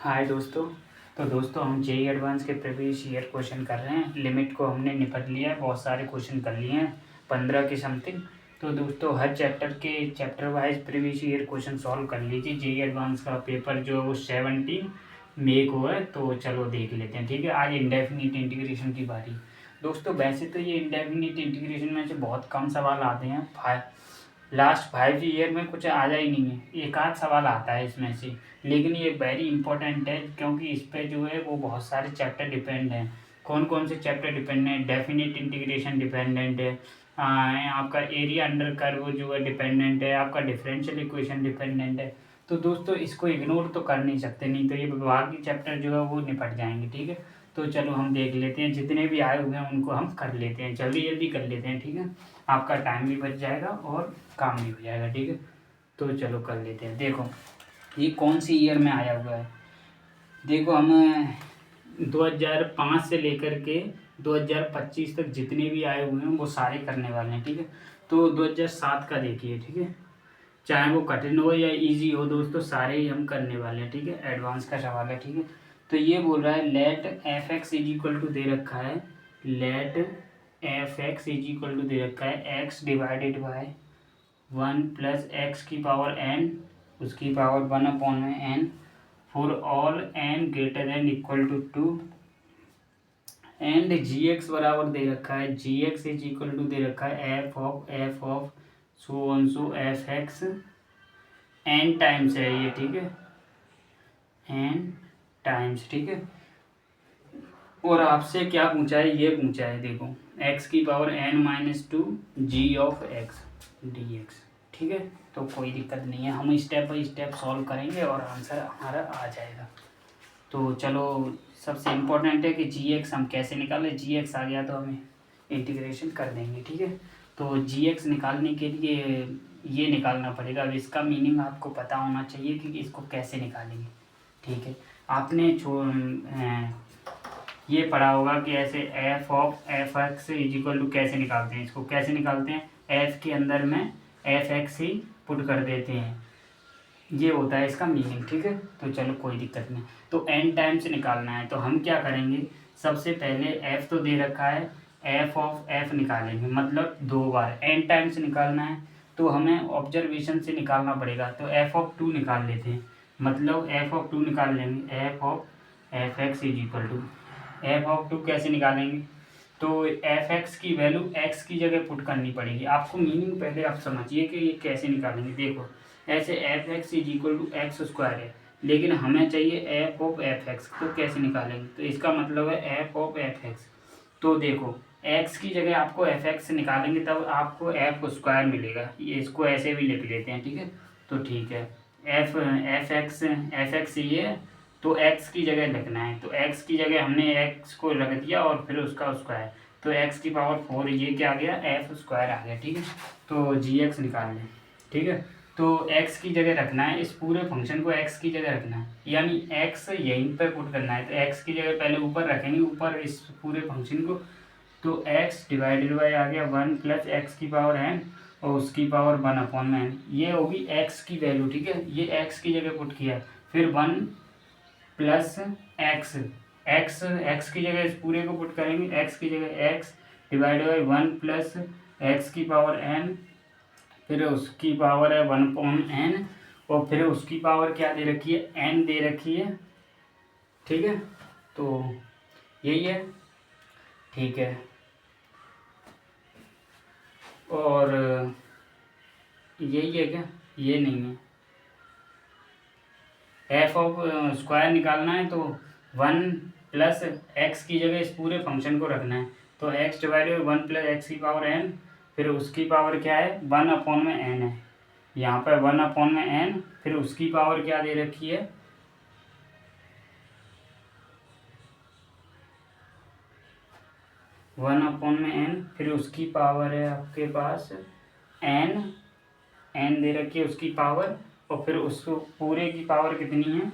हाय दोस्तों। तो दोस्तों हम जेई एडवांस के प्रीवियस ईयर क्वेश्चन कर रहे हैं। लिमिट को हमने निपट लिया है, बहुत सारे क्वेश्चन कर लिए हैं, 15 के समथिंग। तो दोस्तों हर chapter wise previous year question solve कर लीजिए। जेई एडवांस का पेपर जो है वो 17 मई को है, तो चलो देख लेते हैं। ठीक है, आज इंडेफिनिट इंटीग्रेशन की बारी। दोस्तों वैसे तो ये इंडेफिनिट इंटीग्रेशन में से बहुत कम सवाल आते हैं। लास्ट 5 ईयर में कुछ आया ही नहीं है, एक आध सवाल आता है इसमें से। लेकिन ये वेरी इंपॉर्टेंट है क्योंकि इस पे जो है वो बहुत सारे चैप्टर डिपेंड हैं। कौन कौन से चैप्टर डिपेंड हैं? डेफिनिट इंटीग्रेशन डिपेंडेंट है, आपका एरिया अंडर कर्व जो है डिपेंडेंट है, आपका डिफरेंशियल इक्वेशन डिपेंडेंट है। तो दोस्तों इसको इग्नोर तो कर नहीं सकते, नहीं तो ये बाकी चैप्टर जो है वो निपट जाएंगे। ठीक है, तो चलो हम देख लेते हैं, जितने भी आए हुए हैं उनको हम कर लेते हैं, जल्दी जल्दी कर लेते हैं। ठीक है, आपका टाइम भी बच जाएगा और काम भी हो जाएगा। ठीक है, तो चलो कर लेते हैं। देखो ये कौन सी ईयर में आया हुआ है। देखो हम 2005 से लेकर के 2025 तक जितने भी आए हुए हैं वो सारे करने वाले हैं। ठीक है, तो 2007 का देखिए। ठीक है, चाहे वो कठिन हो या इजी हो दोस्तों, सारे ही हम करने वाले हैं। ठीक है, एडवांस का सवाल है। ठीक है, तो ये बोल रहा है let F x is equal to दे रखा है, let F x is equal to दे रखा है X divided by 1 plus X की पावर एन, उसकी power 1/n for all N greater than equal to 2 and G X बराबर दे रखा है, G X is equal to दे रखा है F of so on so F X N times है ये। ठीक है, एन टाइम्स। ठीक है, और आपसे क्या पूछा है? ये पूछा है, देखो एक्स की power n-2 g of x d x. ठीक है, तो कोई दिक्कत नहीं है, हम स्टेप बाई स्टेप सॉल्व करेंगे और आंसर हमारा आ जाएगा। तो चलो सबसे इम्पोर्टेंट है कि जी एक्स हम कैसे निकालें। जी एक्स आ गया तो हमें इंटीग्रेशन कर देंगे। ठीक है, तो जी एक्स निकालने के लिए ये निकालना पड़ेगा। अब इसका मीनिंग आपको पता होना चाहिए कि इसको कैसे निकालेंगे। ठीक है, आपने ये पढ़ा होगा कि ऐसे f of f x is equal to कैसे निकालते हैं। इसको कैसे निकालते हैं? एफ के अंदर में एफ एक्स ही पुट कर देते हैं, ये होता है इसका मीनिंग। ठीक है, तो चलो कोई दिक्कत नहीं। तो एन टाइम से निकालना है, तो हम क्या करेंगे? सबसे पहले एफ तो दे रखा है, एफ ऑफ एफ निकालेंगे, मतलब 2 बार एन टाइम से निकालना है तो हमें ऑब्जर्वेशन से निकालना पड़ेगा। तो एफ ऑफ 2 निकाल लेते हैं, मतलब एफ ऑफ 2 निकाल लेंगे। F of f x is equal to, f of 2 कैसे निकालेंगे? तो एफ एक्स की वैल्यू एक्स की जगह पुट करनी पड़ेगी। आपको मीनिंग पहले आप समझिए कि ये कैसे निकालेंगे। देखो ऐसे f x is equal to x square है, लेकिन हमें चाहिए एफ ऑफ एफ एक्स, तो कैसे निकालेंगे? तो इसका मतलब है एफ ऑफ एफ एक्स। तो देखो एक्स की जगह आपको एफ एक्स निकालेंगे तब आपको एफ स्क्वायर मिलेगा। ये इसको ऐसे भी लिख लेते हैं। ठीक है, तो ठीक है, एफ एक्स ये, तो एक्स की जगह लिखना है, तो एक्स की जगह हमने एक्स को रख दिया और फिर उसका स्क्वायर, तो एक्स की पावर 4 ये क्या आ गया? एफ स्क्वायर आ गया। ठीक है, तो जी एक्स निकाल लें। ठीक है, तो x की जगह रखना है, इस पूरे फंक्शन को x की जगह रखना है, यानी x यहीं पर पुट करना है। तो x की जगह पहले ऊपर रखेंगे, ऊपर इस पूरे फंक्शन को, तो x डिवाइडेड बाई आ गया 1 प्लस एक्स की पावर n और उसकी पावर 1/n, ये होगी x की वैल्यू। ठीक है, ये x की जगह पुट किया, फिर 1 प्लस एक्स, एक्स की जगह इस पूरे को पुट करेंगे, x की जगह x divided by 1 plus X की पावर n, फिर उसकी पावर है 1/n और फिर उसकी पावर क्या दे रखी है? n दे रखी है। ठीक है, तो यही है। ठीक है, और यही है क्या? ये नहीं है, एफ ऑफ स्क्वायर निकालना है तो 1 प्लस एक्स की जगह इस पूरे फंक्शन को रखना है, तो x डिवाइडेड 1 प्लस एक्स की पावर n, फिर उसकी पावर क्या है? 1/n है, यहाँ पर 1/n, फिर उसकी पावर क्या दे रखी है? 1/n, फिर उसकी पावर है आपके पास n दे रखी है उसकी पावर, और फिर उसको पूरे की पावर कितनी है?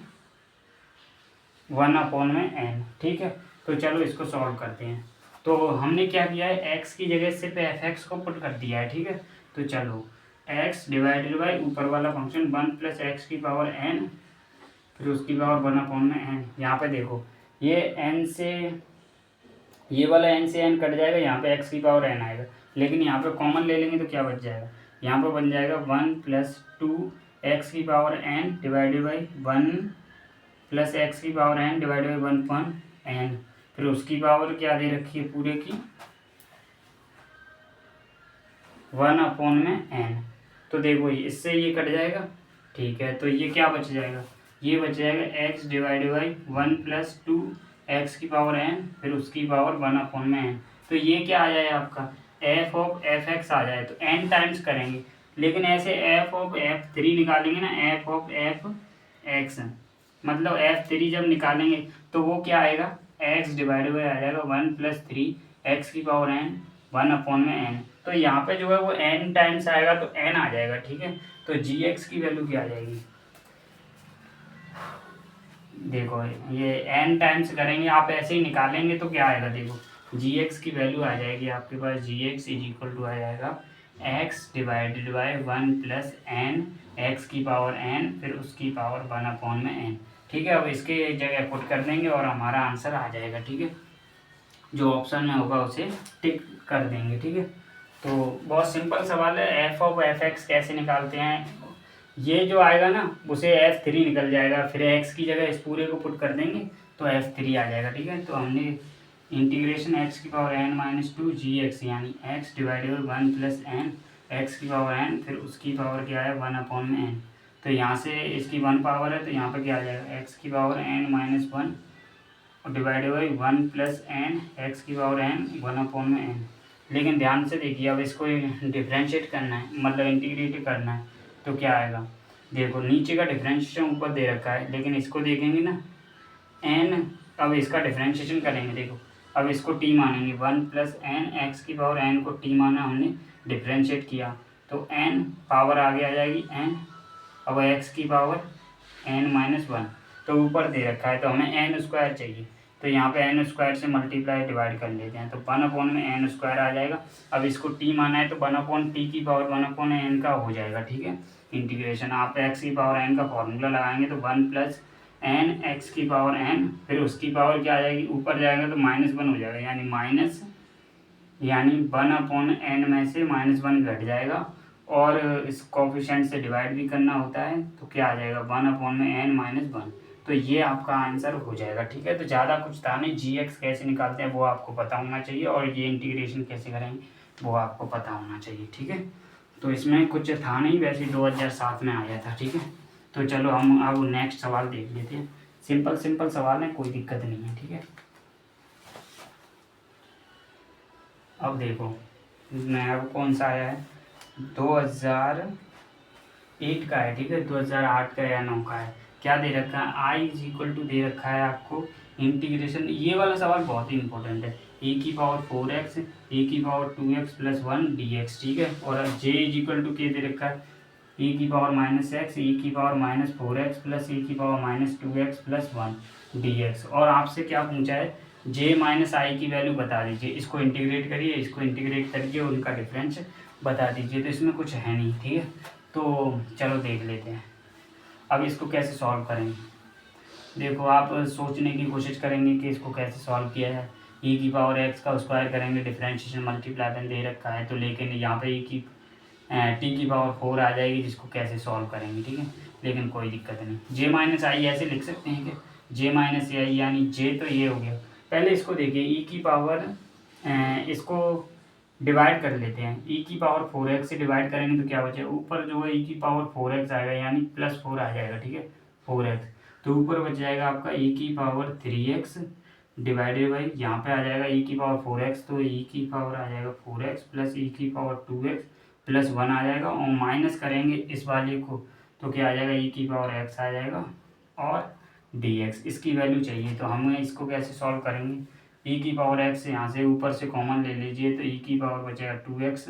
1/n। ठीक है, तो चलो इसको सॉल्व करते हैं। तो हमने क्या किया है? x की जगह सिर्फ एफ एक्स को पुट कर दिया है। ठीक है, तो चलो x डिवाइडेड बाई ऊपर वाला फंक्शन 1 प्लस एक्स की पावर n फिर उसकी पावर 1 में एन। यहाँ पे देखो ये एन से ये वाला एन से एन कट जाएगा, यहाँ पे एक्स की पावर एन आएगा, लेकिन यहाँ पे कॉमन ले लेंगे तो क्या बच जाएगा, यहाँ पे बन जाएगा 1+2 एक्स की power N divided by 1 plus X की power N divided by 1/n। फिर उसकी पावर क्या दे रखी है पूरे की 1/n। तो देखो इससे ये कट जाएगा, ठीक है, तो ये क्या बच जाएगा, ये बच जाएगा एक्स डिवाइडेड बाई 1+2 एक्स की पावर एन फिर उसकी पावर 1/n। तो ये क्या आ जाए आपका एफ ऑफ एफ एक्स आ जाए, तो एन टाइम्स करेंगे, लेकिन ऐसे एफ ऑफ F3 निकालेंगे ना, एफ ऑफ एफ एक्स मतलब F3 जब निकालेंगे तो वो क्या आएगा एक्स डिवाइडेड बाई आ जाएगा 1+3 एक्स की पावर एन 1/n। तो यहाँ पे जो है वो n टाइम्स आएगा तो n आ जाएगा, ठीक है। तो जी एक्स की वैल्यू क्या आ जाएगी, देखो ये n टाइम्स करेंगे आप ऐसे ही निकालेंगे तो क्या आएगा, देखो जी एक्स की वैल्यू आ जाएगी आपके पास, जी एक्स इज इक्वल टू आ जाएगा x divided by 1+n x की पावर n फिर उसकी पावर 1/n, ठीक है। अब इसके जगह पुट कर देंगे और हमारा आंसर आ जाएगा, ठीक है। जो ऑप्शन में होगा उसे टिक कर देंगे, ठीक है। तो बहुत सिंपल सवाल है, एफ ऑफ एफ एक्स कैसे निकालते हैं, ये जो आएगा ना उसे F3 निकल जाएगा, फिर x की जगह इस पूरे को पुट कर देंगे तो F3 आ जाएगा, ठीक है। तो हमने इंटीग्रेशन x की पावर n-2 जी एक्स यानी x divided by 1+n x की पावर n फिर उसकी पावर क्या है 1/n। तो यहाँ से इसकी 1 पावर है तो यहाँ पर क्या आ जाएगा x की पावर n-1 और डिवाइडेड बाई 1+n एक्स की पावर n 1/n। लेकिन ध्यान से देखिए, अब इसको डिफ्रेंशिएट करना है मतलब इंटीग्रेट करना है तो क्या आएगा, देखो नीचे का डिफ्रेंशिएशन ऊपर दे रखा है, लेकिन इसको देखेंगे ना n, अब इसका डिफ्रेंशिएशन करेंगे, देखो अब इसको t मानेंगे 1+n एक्स की पावर n को t माना हमने डिफ्रेंशिएट किया तो n पावर आगे आ जाएगी n, अब x की पावर n-1 तो ऊपर दे रखा है तो हमें n स्क्वायर चाहिए, तो यहाँ पे n स्क्वायर से मल्टीप्लाई डिवाइड कर लेते हैं तो 1/n में n स्क्वायर आ जाएगा। अब इसको t माना है तो 1/t की पावर 1/n का हो जाएगा, ठीक है। इंटीग्रेशन आप x की पावर n का फॉर्मूला लगाएंगे तो 1+n x की पावर n फिर उसकी पावर क्या आ जाएगी, ऊपर जाएगा तो -1 हो जाएगा, यानी 1/n में से -1 घट जाएगा और इस कोफिशिएंट से डिवाइड भी करना होता है तो क्या आ जाएगा 1/n-1। तो ये आपका आंसर हो जाएगा, ठीक है। तो ज़्यादा कुछ था नहीं, जी एक्स कैसे निकालते हैं वो आपको पता होना चाहिए और ये इंटीग्रेशन कैसे करेंगे वो आपको पता होना चाहिए, ठीक है। तो इसमें कुछ था नहीं, वैसे 2007 में आया था, ठीक है। तो चलो हम अब नेक्स्ट सवाल देख लेते हैं, सिंपल सवाल है, कोई दिक्कत नहीं है, ठीक है। अब देखो नया कौन सा आया है, 2008 का है, ठीक है, 2008 का या 9 का है। क्या दे रखा है, आई इज इक्वल टू दे रखा है आपको इंटीग्रेशन, ये वाला सवाल बहुत ही इंपॉर्टेंट है, ए की पावर 4x ए की पावर 2x + 1 dx, ठीक है। और जे इज इक्वल टू के दे रखा है ए की पावर -x ए की पावर -4x + ए की पावर -2x + 1 dx। और आपसे क्या पूछा है, j - i की वैल्यू बता दीजिए, इसको इंटीग्रेट करिए, इसको इंटीग्रेट करिए, उनका डिफरेंस बता दीजिए। तो इसमें कुछ है नहीं, ठीक है। तो चलो देख लेते हैं अब इसको कैसे सॉल्व करेंगे। देखो आप सोचने की कोशिश करेंगे कि इसको कैसे सॉल्व किया जाए, e की पावर x का स्क्वायर करेंगे, डिफरेंशिएशन मल्टीप्लाई दे रखा है तो, लेकिन यहाँ पे t की पावर 4 आ जाएगी जिसको कैसे सॉल्व करेंगे, ठीक है। लेकिन कोई दिक्कत नहीं, j - i ऐसे लिख सकते हैं कि j - i यानी j तो ये हो गया, पहले इसको देखिए e की पावर इसको डिवाइड कर लेते हैं, e की पावर 4x से डिवाइड करेंगे तो क्या बचेगा, ऊपर जो है e की पावर 4x आएगा यानी +4 आ जाएगा, ठीक है 4x। तो ऊपर बच जाएगा आपका e की पावर 3x डिवाइडेड बाई यहाँ पे आ जाएगा e की पावर 4x, तो e की पावर आ जाएगा 4x + e की पावर 2x + 1 आ जाएगा, और माइनस करेंगे इस वाले को तो क्या आ जाएगा e की पावर x आ जाएगा और dx, इसकी वैल्यू चाहिए। तो हमें इसको कैसे सॉल्व करेंगे, e की पावर x यहाँ से ऊपर से कॉमन ले लीजिए तो e की पावर बचेगा 2x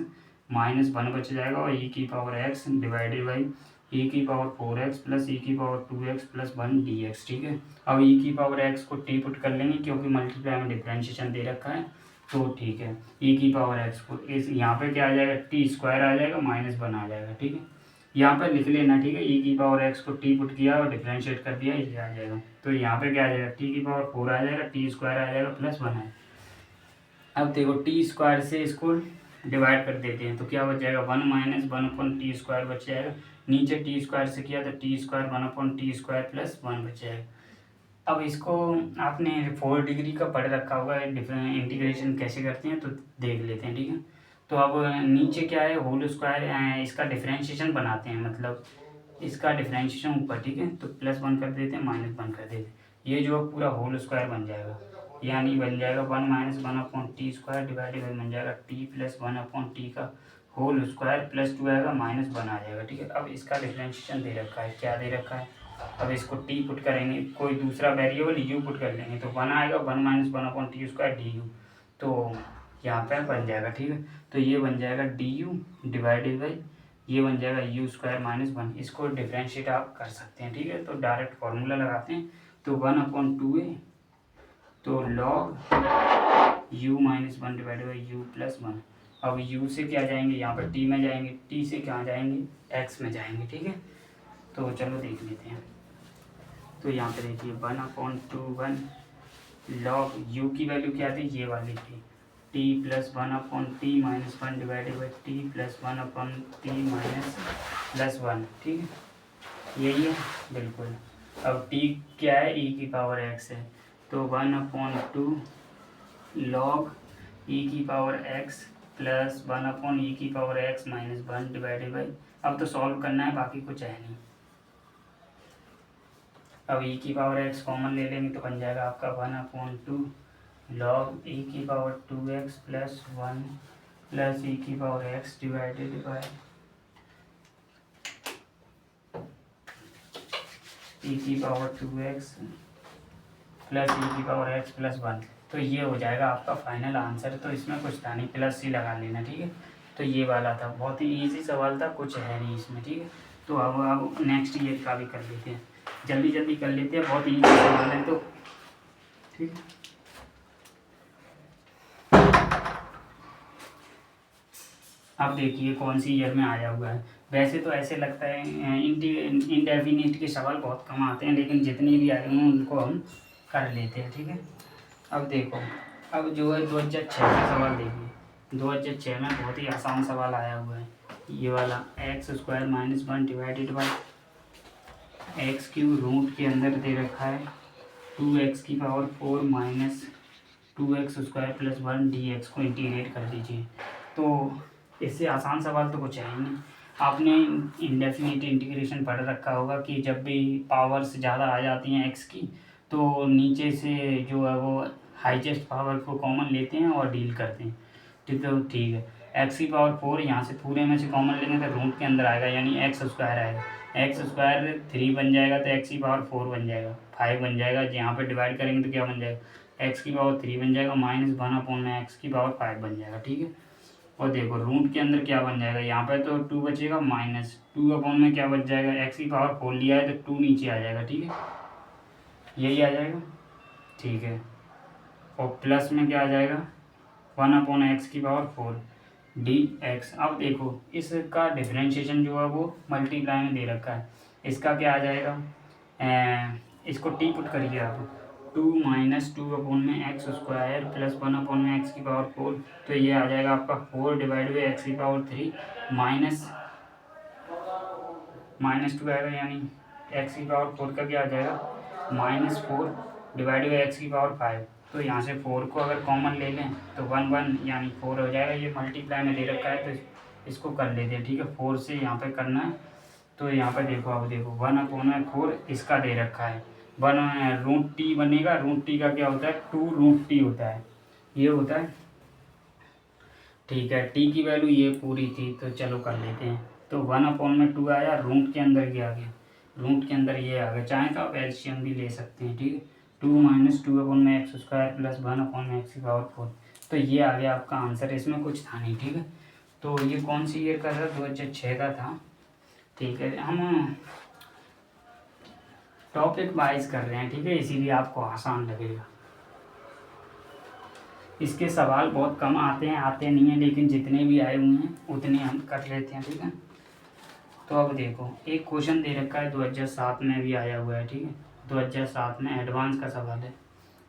-1 बच जाएगा और e की power x divided by e की पावर 4x + e की पावर 2x + 1 dx, ठीक है। अब e की पावर x को t पुट कर लेंगे क्योंकि मल्टीप्लाई में डिफरेंशिएशन दे रखा है तो ठीक है, e की पावर x को इस यहाँ पे क्या आ जाएगा t स्क्वायर आ जाएगा -1 आ जाएगा, ठीक है। यहाँ पर लिख लेना, ठीक है। ई की पावर एक्स को टी पुट किया और डिफ्रेंशिएट कर दिया, ये आ जाएगा। तो यहाँ पे क्या आ जाएगा, टी की पावर 4 आ जाएगा, टी स्क्वायर आ जाएगा प्लस 1 है। अब देखो टी स्क्वायर से इसको डिवाइड कर देते हैं तो क्या बच जाएगा, 1 माइनस 1/टी स्क्वायर बच जाएगा। नीचे टी स्क्वायर से किया तो टी स्क्वायर 1/टी स्क्वायर प्लस 1 बच जाएगा। अब इसको आपने 4 डिग्री का पढ़ रखा होगा, इंटीग्रेशन कैसे करते हैं तो देख लेते हैं, ठीक है। तो अब नीचे क्या है, होल स्क्वायर, इसका डिफ्रेंशिएशन बनाते हैं, मतलब इसका डिफ्रेंशिएशन ऊपर, ठीक है। तो +1 कर देते हैं, -1 कर देते हैं, ये जो पूरा होल स्क्वायर बन जाएगा, यानी बन जाएगा 1 माइनस 1/टी स्क्वायर डिवाइडेड बाई बन जाएगा टी प्लस 1/टी का होल स्क्वायर प्लस 2 आएगा, -1 आ जाएगा, ठीक है। अब इसका डिफ्रेंशिएशन दे रखा है, क्या दे रखा है, अब इसको टी पुट करेंगे, कोई दूसरा वेरिएबल यू पुट कर लेंगे तो 1 आएगा, 1 माइनस 1/टी स्क्वायर डी यू, तो यहाँ पे बन जाएगा, ठीक है। तो ये बन जाएगा डी यू डिवाइडेड बाई ये बन जाएगा यू स्क्वायर -1। इसको डिफ्रेंशिएट आप कर सकते हैं, ठीक है। तो डायरेक्ट फार्मूला लगाते हैं, तो 1/2a, तो log u -1 divided by u plus 1। अब u से क्या जाएंगे, यहाँ पर t में जाएंगे, t से कहाँ जाएंगे, x में जाएंगे, ठीक है। तो चलो देख लेते हैं। तो यहाँ पे देखिए 1/1 लॉग u की वैल्यू क्या थी, ये वाली थी, t plus 1/t -1 divided by t plus 1/t minus plus 1, ठीक है, यही है बिल्कुल। अब t क्या है, e की पावर x है, तो 1/2 लॉग e की पावर x प्लस 1/e की पावर x -1 डिवाइडेड बाई, अब तो सॉल्व करना है, बाकी कुछ है नहीं। अब e की पावर x कॉमन ले लेंगे तो बन जाएगा आपका 1/2 लॉग e की power 2x plus 1 plus e की power x divided by e की पावर 2x प्लस e की पावर x प्लस 1। तो ये हो जाएगा आपका फाइनल आंसर। तो इसमें कुछ था नहीं, प्लस ही लगा लेना, ठीक है। तो ये वाला था, बहुत ही इजी सवाल था, कुछ है नहीं इसमें, ठीक है। तो अब नेक्स्ट ईयर का भी कर लेते हैं, जल्दी जल्दी कर लेते हैं, बहुत इजी सवाल है, तो ठीक है। अब देखिए कौन सी ईयर में आया हुआ है। वैसे तो ऐसे लगता है इंडेफिनिट के सवाल बहुत कम आते हैं, लेकिन जितने भी आए हैं उनको हम कर लेते हैं, ठीक है। अब देखो, अब जो है 2006 का सवाल देखिए, 2006 में बहुत ही आसान सवाल आया हुआ है, ये वाला x² -1 divided by x cube root के अंदर दे रखा है 2x की power 4 minus 2x² plus 1 dx को इंटीग्रेट कर दीजिए। तो इससे आसान सवाल तो कुछ है ही नहीं। आपने इंडेफिनिट इंटीग्रेशन पढ़ रखा होगा कि जब भी पावर्स ज़्यादा आ जाती हैं x की, तो नीचे से जो है वो हाईएस्ट पावर को कॉमन लेते हैं और डील करते हैं, ठीक है। ठीक है, एक्स की पावर 4 यहाँ से पूरे में से कॉमन लेंगे तो रूट के अंदर आएगा, यानी x² आएगा, x² 3 बन जाएगा तो x की पावर 4 बन जाएगा, 5 बन जाएगा, यहाँ पर डिवाइड करेंगे तो क्या बन जाएगा, x की पावर 3 बन जाएगा -1/में x की पावर 5 बन जाएगा, ठीक है। और देखो रूट के अंदर क्या बन जाएगा, यहाँ पर तो 2 बचेगा, -2/, में क्या बच जाएगा, x की पावर 4 लिया है तो 2 नीचे आ जाएगा, ठीक है, यही आ जाएगा, ठीक है। और प्लस में क्या आ जाएगा, 1/x की पावर 4 dx। अब देखो इसका डिफरेंशिएशन जो है वो मल्टीप्लाई में दे रखा है, इसका क्या आ जाएगा, इसको टी पुट करिए आप, 2 - 2/x² प्लस 1/x की पावर 4, तो ये आ जाएगा आपका 4 डिवाइड बाई एक्स की पावर 3 -2 आएगा, यानी एक्स की पावर 4 का क्या आ जाएगा, -4 डिवाइड बाई एक्स की पावर 5। तो यहाँ से 4 को अगर कॉमन ले लें तो 1 यानी 4 हो जाएगा, ये मल्टीप्लाई में दे रखा है तो इसको कर लेते हैं, ठीक है। 4 से यहाँ पे करना है, तो यहाँ पर देखो, अब देखो 1/4 इसका दे रखा है, 1√t बनेगा, √t का क्या होता है, 2√t होता है, ये होता है, ठीक है। t की वैल्यू ये पूरी थी, तो चलो कर लेते हैं। तो 1/2 आया, रूट के अंदर क्या आ गया, रूट के अंदर ये आ गया, चाहे तो आप एलसीएम भी ले सकते हैं, ठीक है। 2 - 2/x² प्लस 1/x की पावर 4, तो ये आ गया आपका आंसर, इसमें कुछ था नहीं, ठीक है। तो ये कौन सी ईयर का था, 2006 का था, ठीक है। हम टॉपिक वाइज कर रहे हैं, ठीक है, इसीलिए आपको आसान लगेगा। इसके सवाल बहुत कम आते हैं, आते नहीं हैं, लेकिन जितने भी आए हुए हैं उतने हम कर लेते हैं, ठीक है। तो अब देखो एक क्वेश्चन दे रखा है 2007 में भी आया हुआ है, ठीक है, 2007 में एडवांस का सवाल है।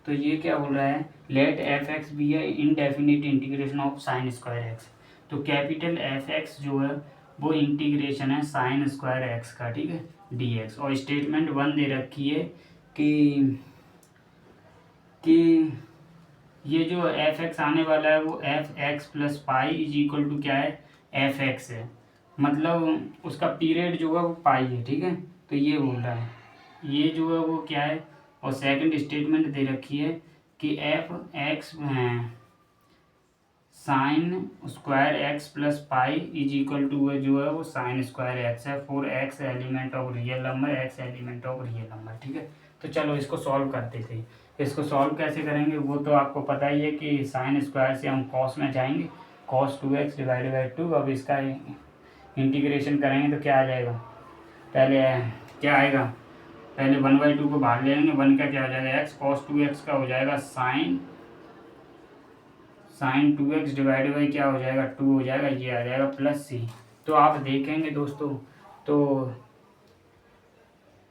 तो ये क्या बोल रहा है, लेट एफ एक्स बी है indefinite integration of sine square x. तो कैपिटल एफ एक्स जो है वो इंटीग्रेशन है साइन स्क्वायर एक्स का, ठीक है, डी एक्स। और स्टेटमेंट 1 दे रखी है कि ये जो एफ एक्स आने वाला है वो f x plus pi is equal to क्या है, एफ एक्स है, मतलब उसका पीरियड जो है वो पाई है, ठीक है। तो ये बोल रहा है, ये जो है वो क्या है। और सेकंड स्टेटमेंट दे रखी है कि f x sine square x plus pi is equal to जो है वो साइन स्क्वायर एक्स है for x element of real number, x element of real number, ठीक है। तो चलो इसको सॉल्व करते थे। इसको सॉल्व कैसे करेंगे वो तो आपको पता ही है कि साइन स्क्वायर से हम कॉस में जाएंगे, कॉस 2x डिवाइडेड बाई 2। अब इसका इंटीग्रेशन करेंगे तो क्या आ जाएगा, पहले क्या आएगा, पहले 1/2 को बाहर ले लेंगे, 1 का क्या हो जाएगा एक्स, कॉस 2x का हो जाएगा साइन 2x डिवाइडेड बाई क्या हो जाएगा 2 हो जाएगा, ये आ जाएगा प्लस सी। तो आप देखेंगे दोस्तों तो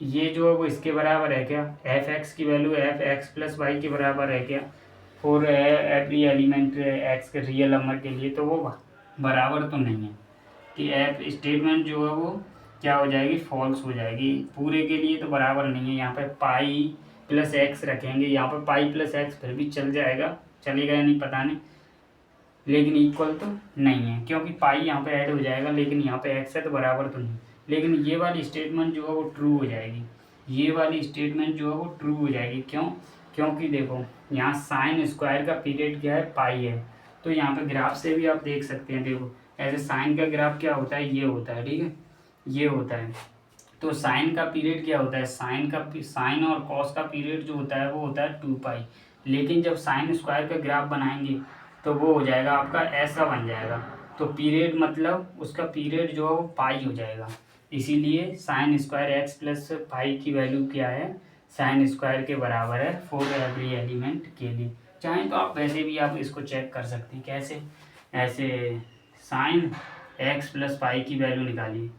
ये जो है वो इसके बराबर है क्या, एफ एक्स की value f x plus y के बराबर है क्या फॉर एवरी एलिमेंट एक्स के रियल नंबर के लिए, तो वो बराबर तो नहीं है कि एफ स्टेटमेंट जो है वो क्या हो जाएगी, फॉल्स हो जाएगी। पूरे के लिए तो बराबर नहीं है, यहाँ पे पाई प्लस एक्स रखेंगे, यहाँ पे पाई प्लस एक्स फिर भी चल जाएगा, चलेगा या नहीं पता नहीं, लेकिन इक्वल तो नहीं है क्योंकि पाई यहाँ पे ऐड हो जाएगा, लेकिन यहाँ पे एक्स है तो बराबर तो नहीं। लेकिन ये वाली स्टेटमेंट जो है वो ट्रू हो जाएगी, ये वाली स्टेटमेंट जो है वो ट्रू हो जाएगी। क्यों, क्योंकि देखो यहाँ साइन स्क्वायर का पीरियड क्या है, पाई है। तो यहाँ पे ग्राफ से भी आप देख सकते हैं, देखो ऐसे साइन का ग्राफ क्या होता है, ये होता है, ठीक है, ये होता है। तो साइन का पीरियड क्या होता है, साइन और कॉस का पीरियड जो होता है वो होता है 2 पाई। लेकिन जब साइन स्क्वायर का ग्राफ बनाएंगे तो वो हो जाएगा आपका ऐसा बन जाएगा। तो पीरियड मतलब उसका पीरियड जो है वो पाई हो जाएगा। इसीलिए साइन स्क्वायर एक्स प्लस पाई की वैल्यू क्या है, साइन स्क्वायर के बराबर है फॉर एवरी एलिमेंट के लिए। चाहें तो आप वैसे भी आप इसको चेक कर सकते हैं, कैसे, ऐसे साइन एक्स प्लस पाई की वैल्यू निकालिए,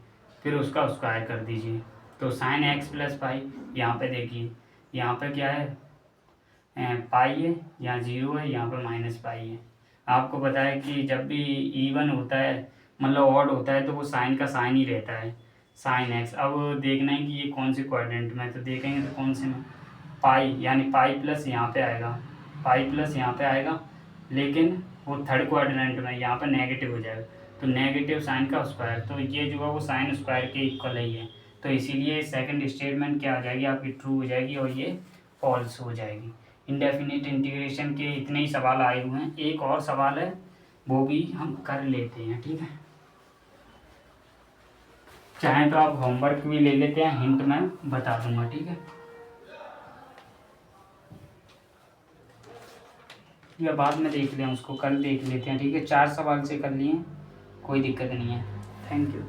फिर उसका स्क्वायर कर दीजिए। तो साइन एक्स प्लस पाई, यहाँ पे देखिए यहाँ पे क्या है, पाई है, यहाँ 0 है, यहाँ पे माइनस पाई है। आपको पता है कि जब भी इवन होता है मतलब ऑड होता है तो वो साइन का साइन ही रहता है, साइन एक्स। अब देखना है कि ये कौन से क्वाड्रेंट में, तो देखेंगे तो कौन से में, पाई, यानी पाई प्लस यहाँ पे आएगा, पाई प्लस यहाँ पे आएगा, लेकिन वो थर्ड क्वाड्रेंट में यहाँ पे नेगेटिव हो जाएगा, तो नेगेटिव साइन का स्क्वायर, तो ये जो है वो साइन स्क्वायर के इक्वल ही है। तो इसीलिए सेकंड स्टेटमेंट क्या आ जाएगी आपकी, ट्रू हो जाएगी और ये फॉल्स हो जाएगी। इंडेफिनिट इंटीग्रेशन के इतने ही सवाल आए हुए हैं, एक और सवाल है वो भी हम कर लेते हैं, ठीक है। चाहें तो आप होमवर्क भी ले लेते हैं, हिंट मैं बता दूंगा, ठीक है। या बाद में देख लें उसको, कल देख लेते हैं, ठीक है। 4 सवाल से कर लिए, कोई दिक्कत नहीं है। Thank you.